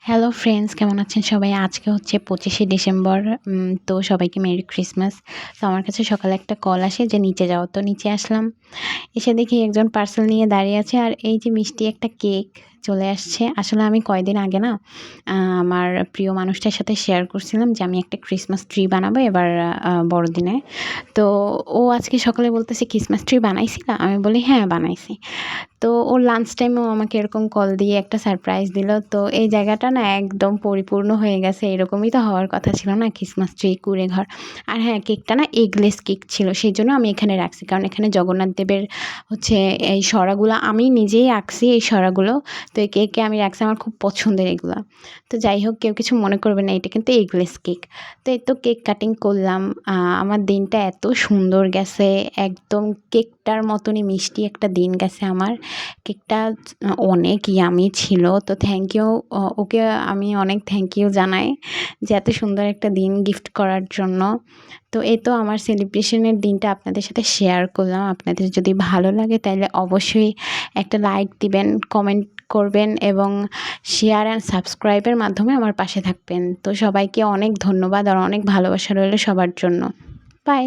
Hello friends, কেমন আছেন সবাই? আজকে হচ্ছে 25শে ডিসেম্বর। তো সবাইকে মেরি ক্রিসমাস। তো আমার কাছে সকালে একটা কল আসে যে নিচে যাও। তো নিচে আসলাম। এসে দেখি একজন পার্সেল নিয়ে দাঁড়িয়ে আছে আর এই যে মিষ্টি একটা কেক চলে আসছে। আসলে আমি কয়দিন আগে না আমার প্রিয় মানুষটার সাথে শেয়ার করছিলাম যে আমি একটা ক্রিসমাস ট্রি বানাবো এবার বড়দিনে। তো ও আজকে সকালে বলতেছে, "ক্রিসমাস ট্রি বানাইছিলা?" আমি বলি, "হ্যাঁ, বানাইছি।" তো ওর লাঞ্চ টাইমেও আমাকে এরকম কল দিয়ে একটা সারপ্রাইজ দিল। তো এই জায়গাটা না একদম পরিপূর্ণ হয়ে গেছে। এরকমই তো হওয়ার কথা ছিল না, ক্রিসমাস ট্রি, কুঁড়ে ঘর। আর হ্যাঁ, কেকটা না এগলেস কেক ছিল। সেজন্য আমি এখানে রাখছি। কারণ এখানে জগন্নাথ দেবের হচ্ছে এই সরাগুলো আমি নিজেই আঁকছি এই সরাগুলো। তো এই কেকে আমি রাখছি, আমার খুব পছন্দের এগুলা। তো যাই হোক, কেউ কিছু মনে করবে না, এটা কিন্তু এগলেস কেক। তো এই তো কেক কাটিং করলাম। আমার দিনটা এত সুন্দর গেছে, একদম কেকটার মতনই মিষ্টি একটা দিন গেছে আমার। কেকটা অনেক ইয়ামি ছিল। তো থ্যাংক ইউ, ওকে আমি অনেক থ্যাংক ইউ জানাই যে এত সুন্দর একটা দিন গিফট করার জন্য। তো এই তো আমার সেলিব্রেশনের দিনটা আপনাদের সাথে শেয়ার করলাম। আপনাদের যদি ভালো লাগে তাহলে অবশ্যই একটা লাইক দিবেন, কমেন্ট করবেন এবং শেয়ার অ্যান্ড সাবস্ক্রাইবের মাধ্যমে আমার পাশে থাকবেন। তো সবাইকে অনেক ধন্যবাদ আর অনেক ভালোবাসা রইল সবার জন্য। বাই।